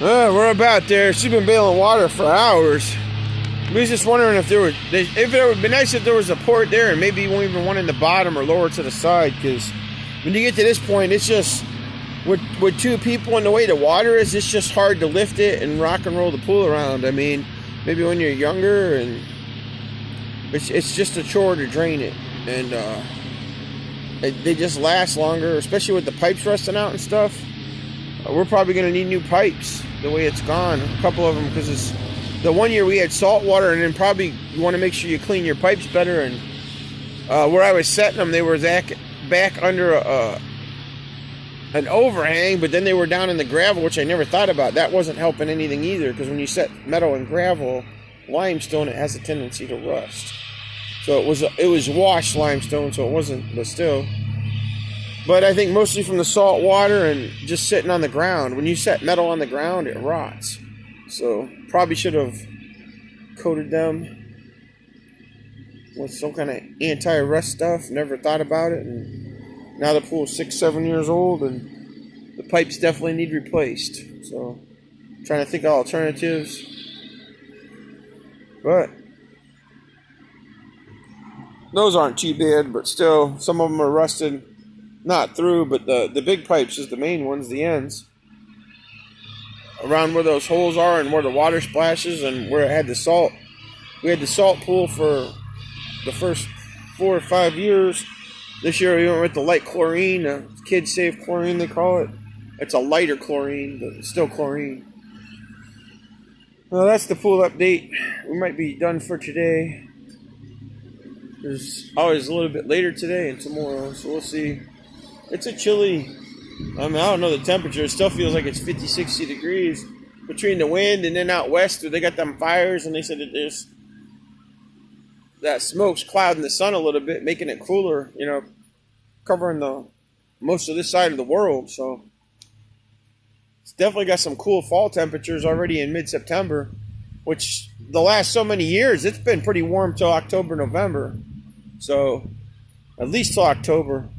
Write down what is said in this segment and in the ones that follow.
We're about there. She's been bailing water for hours. We was just wondering if it would be nice if there was a port there, and maybe even one in the bottom or lower to the side. Because when you get to this point, it's just with two people in the way the water is, it's just hard to lift it and rock and roll the pool around. I mean, maybe when you're younger, and it's just a chore to drain it, and they just last longer, especially with the pipes rusting out and stuff. We're probably going to need new pipes the way it's gone. A couple of them, because it's the one year we had salt water, and then probably you want to make sure you clean your pipes better. And where I was setting them, they were back under an overhang, but then they were down in the gravel, which I never thought about. That wasn't helping anything either, because when you set metal and gravel, limestone, it has a tendency to rust. So it was washed limestone, so it wasn't, but still. But I think mostly from the salt water and just sitting on the ground. When you set metal on the ground, it rots. So probably should have coated them with some kind of anti-rust stuff. Never thought about it. And now the pool's 6-7 years old, and the pipes definitely need replaced. So trying to think of alternatives. But those aren't too bad, but still, some of them are rusted. Not through, but the big pipes is the main ones, the ends. Around where those holes are and where the water splashes and where it had the salt. We had the salt pool for the first 4 or 5 years. This year we went with the light chlorine, kids safe chlorine they call it. It's a lighter chlorine, but it's still chlorine. Well, that's the pool update. We might be done for today. There's always a little bit later today and tomorrow, so we'll see. It's a chilly, I don't know the temperature. It still feels like it's 50, 60 degrees between the wind, and then out west where they got them fires, and they said that that smoke's clouding the sun a little bit, making it cooler, covering most of this side of the world. So it's definitely got some cool fall temperatures already in mid-September, which the last so many years, it's been pretty warm till October, November. So at least till October.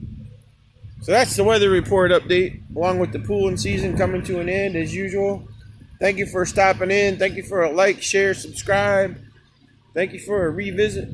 So that's the weather report update, along with the pooling season coming to an end as usual. Thank you for stopping in. Thank you for a like, share, subscribe. Thank you for a revisit.